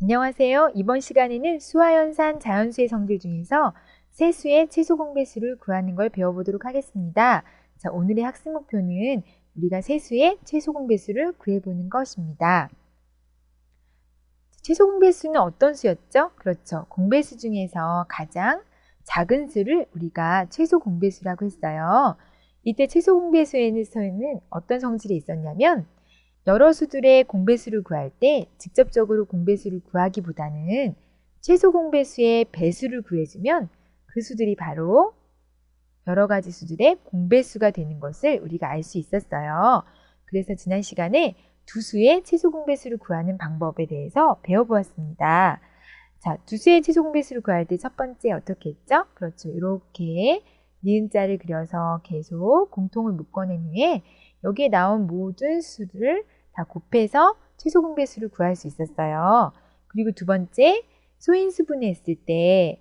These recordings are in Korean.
안녕하세요. 이번 시간에는 수화연산 자연수의 성질 중에서 세수의 최소 공배수를 구하는 걸 배워보도록 하겠습니다. 자, 오늘의 학습 목표는 우리가 세수의 최소 공배수를 구해보는 것입니다. 최소 공배수는 어떤 수였죠? 그렇죠. 공배수 중에서 가장 작은 수를 우리가 최소 공배수라고 했어요. 이때 최소 공배수에는 어떤 성질이 있었냐면 여러 수들의 공배수를 구할 때 직접적으로 공배수를 구하기보다는 최소 공배수의 배수를 구해주면 그 수들이 바로 여러 가지 수들의 공배수가 되는 것을 우리가 알 수 있었어요. 그래서 지난 시간에 두 수의 최소 공배수를 구하는 방법에 대해서 배워보았습니다. 자, 두 수의 최소 공배수를 구할 때 첫 번째 어떻게 했죠? 그렇죠. 이렇게 니은자를 그려서 계속 공통을 묶어낸 후에 여기에 나온 모든 수를 다 곱해서 최소 공배수를 구할 수 있었어요. 그리고 두 번째, 소인수분해 했을 때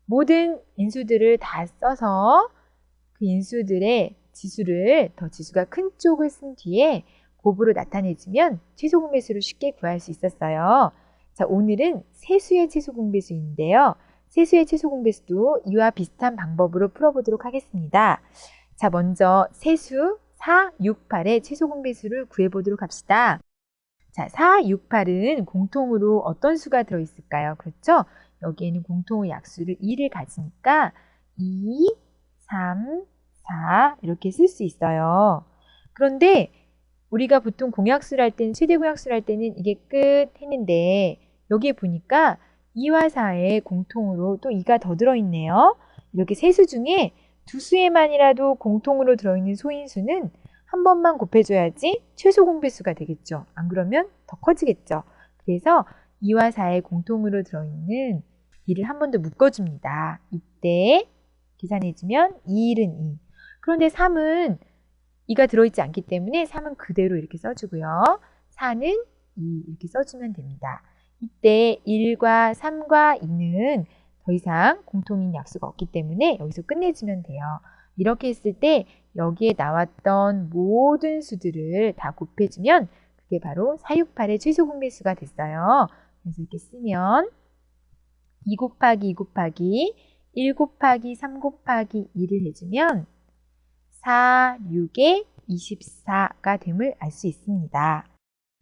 모든 인수들을 다 써서 그 인수들의 지수를 더 지수가 큰 쪽을 쓴 뒤에 곱으로 나타내주면 최소 공배수를 쉽게 구할 수 있었어요. 자, 오늘은 세수의 최소 공배수인데요. 세수의 최소 공배수도 이와 비슷한 방법으로 풀어보도록 하겠습니다. 자, 먼저 세수 4, 6, 8의 최소 공배수를 구해보도록 합시다. 자, 4, 6, 8은 공통으로 어떤 수가 들어있을까요? 그렇죠? 여기에는 공통의 약수를 2를 가지니까 2, 3, 4 이렇게 쓸 수 있어요. 그런데 우리가 보통 공약수를 할 때는 최대 공약수를 할 때는 이게 끝 했는데 여기에 보니까 2와 4에 공통으로 또 2가 더 들어있네요. 이렇게 세 수 중에 두 수에만이라도 공통으로 들어있는 소인수는 한 번만 곱해줘야지 최소 공배수가 되겠죠. 안 그러면 더 커지겠죠. 그래서 2와 4에 공통으로 들어있는 2를 한 번 더 묶어줍니다. 이때 계산해주면 2일은 2. 그런데 3은 2가 들어있지 않기 때문에 3은 그대로 이렇게 써주고요. 4는 2 이렇게 써주면 됩니다. 이때 1과 3과 2는 더 이상 공통인 약수가 없기 때문에 여기서 끝내주면 돼요. 이렇게 했을 때 여기에 나왔던 모든 수들을 다 곱해주면 그게 바로 4, 6, 8의 최소 공배수가 됐어요. 그래서 이렇게 쓰면 2 곱하기 2 곱하기 1 곱하기 3 곱하기 2를 해주면 4, 6에 24가 됨을 알 수 있습니다.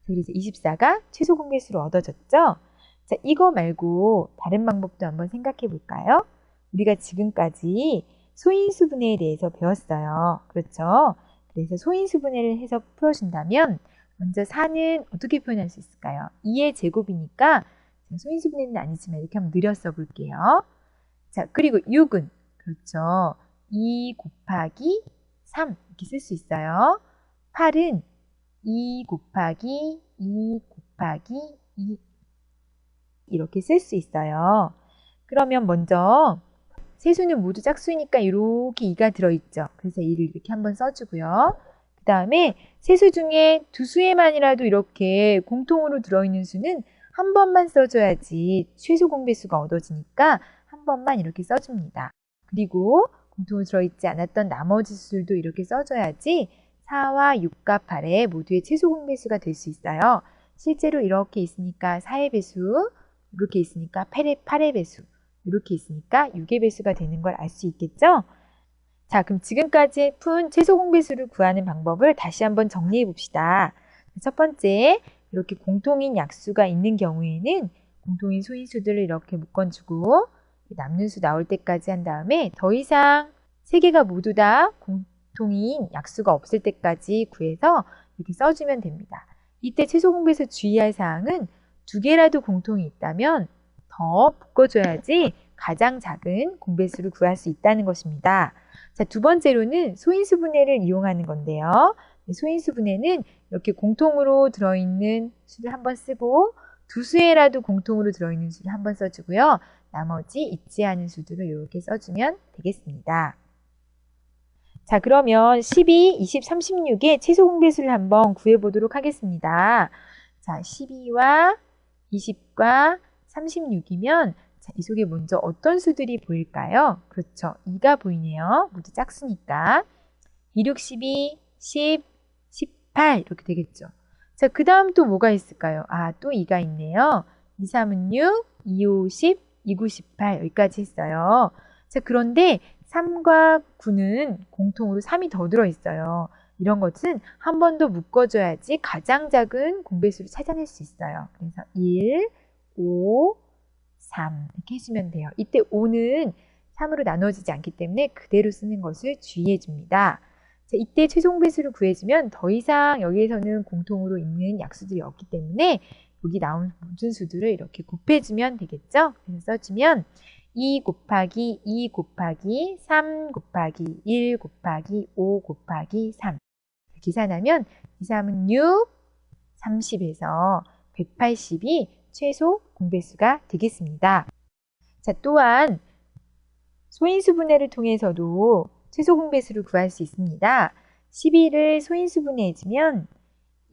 그래서 24가 최소 공배수로 얻어졌죠? 자, 이거 말고 다른 방법도 한번 생각해 볼까요? 우리가 지금까지 소인수분해에 대해서 배웠어요. 그렇죠? 그래서 소인수분해를 해서 풀어준다면 먼저 4는 어떻게 표현할 수 있을까요? 2의 제곱이니까 소인수분해는 아니지만 이렇게 한번 느려 써볼게요. 자, 그리고 6은 그렇죠. 2 곱하기 3 이렇게 쓸 수 있어요. 8은 2 곱하기 2 곱하기 2 이렇게 쓸 수 있어요. 그러면 먼저 세수는 모두 짝수니까 이렇게 2가 들어있죠. 그래서 2를 이렇게 한번 써주고요. 그 다음에 세수 중에 두 수에만이라도 이렇게 공통으로 들어있는 수는 한 번만 써줘야지 최소 공배수가 얻어지니까 한 번만 이렇게 써줍니다. 그리고 공통으로 들어있지 않았던 나머지 수들도 이렇게 써줘야지 4와 6과 8의 모두의 최소 공배수가 될 수 있어요. 실제로 이렇게 있으니까 4의 배수, 이렇게 있으니까 8의 배수, 이렇게 있으니까 6의 배수가 되는 걸 알 수 있겠죠? 자, 그럼 지금까지 푼 최소 공배수를 구하는 방법을 다시 한번 정리해 봅시다. 첫 번째, 이렇게 공통인 약수가 있는 경우에는 공통인 소인수들을 이렇게 묶어주고 남는 수 나올 때까지 한 다음에 더 이상 세 개가 모두 다 공통인 약수가 없을 때까지 구해서 이렇게 써주면 됩니다. 이때 최소 공배수 주의할 사항은 두 개라도 공통이 있다면 더 묶어줘야지 가장 작은 공배수를 구할 수 있다는 것입니다. 자, 두 번째로는 소인수분해를 이용하는 건데요. 소인수분해는 이렇게 공통으로 들어있는 수를 한번 쓰고 두 수에라도 공통으로 들어있는 수를 한번 써주고요. 나머지 있지 않은 수들을 이렇게 써주면 되겠습니다. 자, 그러면 12, 20, 36의 최소 공배수를 한번 구해보도록 하겠습니다. 자, 12와 20과 36이면 자, 이 속에 먼저 어떤 수들이 보일까요? 그렇죠. 2가 보이네요. 모두 짝수니까. 2, 6, 12, 10, 18 이렇게 되겠죠. 자, 그 다음 또 뭐가 있을까요? 또 2가 있네요. 2, 3은 6, 2, 5, 10, 2, 9, 18 여기까지 했어요. 자, 그런데 3과 9는 공통으로 3이 더 들어있어요. 이런 것은 한 번 더 묶어줘야지 가장 작은 공배수를 찾아낼 수 있어요. 그래서 1, 5, 3 이렇게 해주면 돼요. 이때 5는 3으로 나눠지지 않기 때문에 그대로 쓰는 것을 주의해 줍니다. 자, 이때 최종 배수를 구해주면 더 이상 여기에서는 공통으로 있는 약수들이 없기 때문에 여기 나온 모든 수들을 이렇게 곱해주면 되겠죠? 그래서 써주면 2 곱하기 2 곱하기 3 곱하기 1 곱하기 5 곱하기 3 계산하면 2, 3은 6, 30에서 180이 최소 공배수가 되겠습니다. 자, 또한 소인수분해를 통해서도 최소 공배수를 구할 수 있습니다. 11을 소인수분해해주면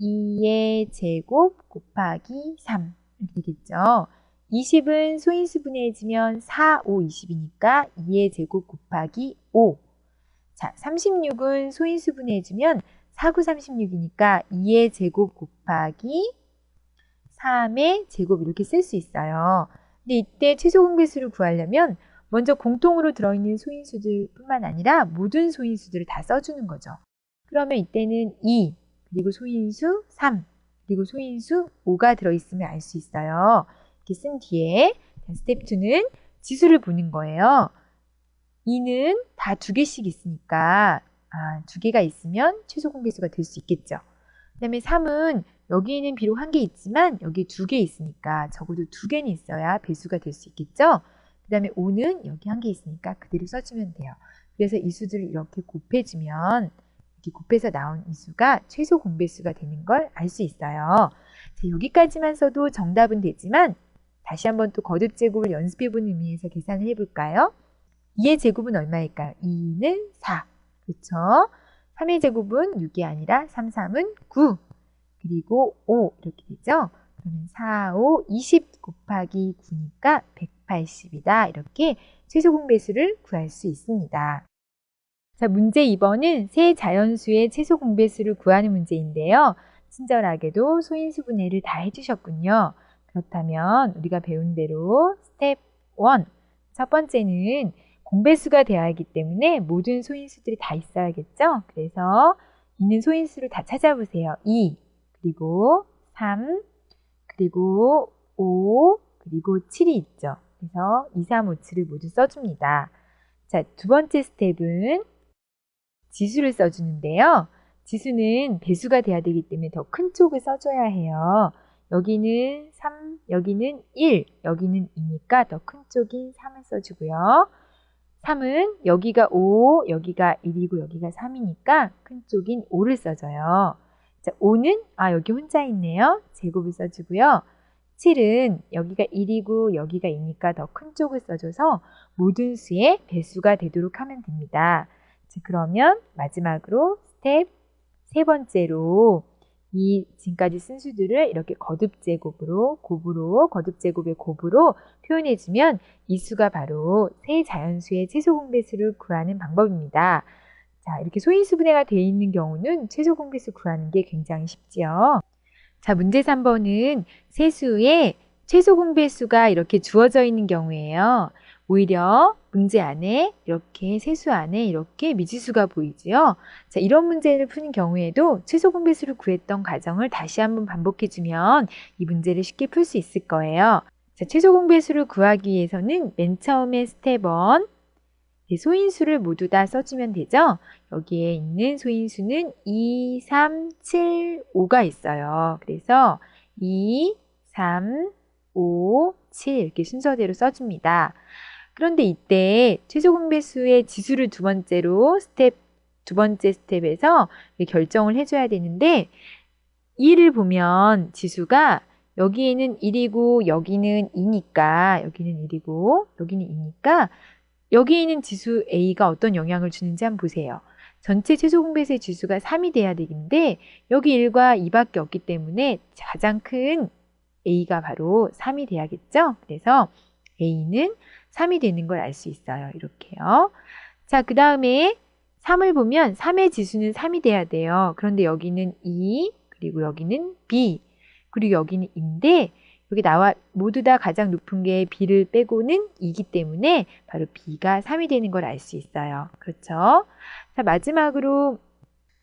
2의 제곱 곱하기 3 이렇게 되겠죠. 20은 소인수분해해주면 4, 5, 20이니까 2의 제곱 곱하기 5. 자, 36은 소인수분해해주면 4, 9, 36이니까 2의 제곱 곱하기 3의 제곱 이렇게 쓸 수 있어요. 근데 이때 최소 공배수를 구하려면 먼저 공통으로 들어있는 소인수들 뿐만 아니라 모든 소인수들을 다 써주는 거죠. 그러면 이때는 2, 그리고 소인수 3, 그리고 소인수 5가 들어있으면 알 수 있어요. 이렇게 쓴 뒤에 스텝 2는 지수를 보는 거예요. 2는 다 2개씩 있으니까 2개가 있으면 최소 공배수가 될 수 있겠죠. 그 다음에 3은 여기는 비록 1개 있지만 여기 2개 있으니까 적어도 2개는 있어야 배수가 될 수 있겠죠. 그 다음에 5는 여기 1개 있으니까 그대로 써주면 돼요. 그래서 이 수들을 이렇게 곱해주면 이렇게 곱해서 나온 이 수가 최소 공배수가 되는 걸 알 수 있어요. 자, 여기까지만 써도 정답은 되지만 다시 한번 또 거듭 제곱을 연습해보는 의미에서 계산을 해볼까요? 2의 제곱은 얼마일까요? 2는 4. 그렇죠? 3의 제곱은 6이 아니라 3, 3은 9. 그리고 5 이렇게 되죠? 그러면 4, 5, 20 곱하기 9니까 180이다. 이렇게 최소 공배수를 구할 수 있습니다. 자, 문제 2번은 세 자연수의 최소 공배수를 구하는 문제인데요. 친절하게도 소인수분해를 다 해주셨군요. 그렇다면 우리가 배운 대로 스텝 1, 첫 번째는 공배수가 되어야 하기 때문에 모든 소인수들이 다 있어야겠죠? 그래서 있는 소인수를 다 찾아보세요. 2, 그리고 3, 그리고 5, 그리고 7이 있죠. 그래서 2, 3, 5, 7을 모두 써줍니다. 자, 두 번째 스텝은 지수를 써주는데요. 지수는 배수가 돼야 되기 때문에 더 큰 쪽을 써줘야 해요. 여기는 3, 여기는 1, 여기는 2니까 더 큰 쪽인 3을 써주고요. 3은 여기가 5, 여기가 1이고 여기가 3이니까 큰 쪽인 5를 써줘요. 자, 5는 여기 혼자 있네요. 제곱을 써주고요. 7은 여기가 1이고 여기가 2니까 더 큰 쪽을 써줘서 모든 수의 배수가 되도록 하면 됩니다. 자, 그러면 마지막으로 스텝 세 번째로 이 지금까지 쓴 수들을 이렇게 거듭제곱으로 곱으로 거듭제곱의 곱으로 표현해주면 이 수가 바로 세 자연수의 최소 공배수를 구하는 방법입니다. 자, 이렇게 소인수분해가 되어 있는 경우는 최소 공배수 구하는 게 굉장히 쉽지요. 자, 문제 3번은 세수의 최소 공배수가 이렇게 주어져 있는 경우예요. 오히려 문제 안에 이렇게 세수 안에 이렇게 미지수가 보이지요. 자, 이런 문제를 푸는 경우에도 최소 공배수를 구했던 과정을 다시 한번 반복해주면 이 문제를 쉽게 풀 수 있을 거예요. 자, 최소 공배수를 구하기 위해서는 맨 처음에 스텝 1 소인수를 모두 다 써주면 되죠. 여기에 있는 소인수는 2, 3, 7, 5가 있어요. 그래서 2, 3, 5, 7 이렇게 순서대로 써줍니다. 그런데 이때 최소 공배수의 지수를 두 번째 스텝에서 결정을 해줘야 되는데 2를 보면 지수가 여기에는 1이고 여기는 2니까 여기는 1이고 여기는 2니까 여기 있는 지수 A가 어떤 영향을 주는지 한번 보세요. 전체 최소 공배수의 지수가 3이 돼야 되는데 여기 1과 2밖에 없기 때문에 가장 큰 A가 바로 3이 돼야겠죠? 그래서 A는 3이 되는 걸 알 수 있어요. 이렇게요. 자, 그 다음에 3을 보면 3의 지수는 3이 돼야 돼요. 그런데 여기는 2, 그리고 여기는 B, 그리고 여기는 In데 여기 나와 모두 다 가장 높은 게 B를 빼고는 2이기 때문에 바로 B가 3이 되는 걸 알 수 있어요. 그렇죠? 자, 마지막으로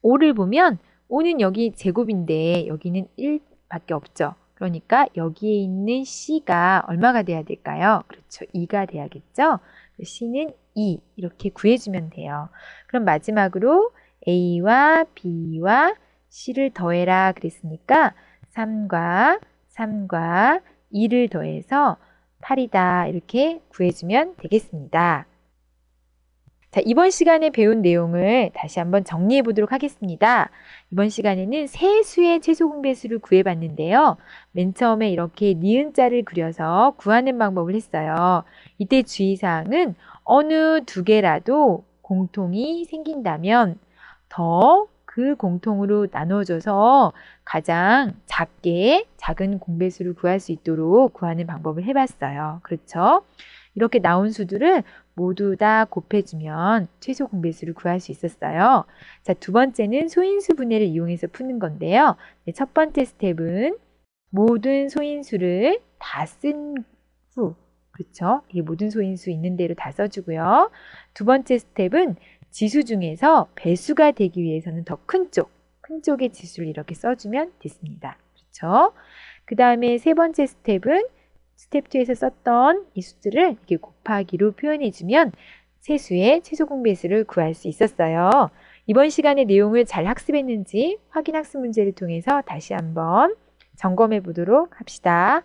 5를 보면 5는 여기 제곱인데 여기는 1밖에 없죠. 그러니까 여기에 있는 C가 얼마가 돼야 될까요? 그렇죠. 2가 돼야겠죠? C는 2 이렇게 구해주면 돼요. 그럼 마지막으로 A와 B와 C를 더해라 그랬으니까 3과 2를 더해서 8이다 이렇게 구해주면 되겠습니다. 자, 이번 시간에 배운 내용을 다시 한번 정리해 보도록 하겠습니다. 이번 시간에는 세 수의 최소 공배수를 구해봤는데요. 맨 처음에 이렇게 니은자를 그려서 구하는 방법을 했어요. 이때 주의사항은 어느 두 개라도 공통이 생긴다면 더 그 공통으로 나눠줘서 가장 작은 공배수를 구할 수 있도록 구하는 방법을 해봤어요. 그렇죠? 이렇게 나온 수들을 모두 다 곱해주면 최소 공배수를 구할 수 있었어요. 자, 두 번째는 소인수 분해를 이용해서 푸는 건데요. 네, 첫 번째 스텝은 모든 소인수를 다 쓴 후, 그렇죠? 이 모든 소인수 있는 대로 다 써주고요. 두 번째 스텝은 지수 중에서 배수가 되기 위해서는 더 큰 쪽의 지수를 이렇게 써주면 됐습니다. 그렇죠? 그 다음에 세 번째 스텝은 스텝 2에서 썼던 이 수들을 이렇게 곱하기로 표현해주면 세 수의 최소 공배수를 구할 수 있었어요. 이번 시간의 내용을 잘 학습했는지 확인 학습 문제를 통해서 다시 한번 점검해 보도록 합시다.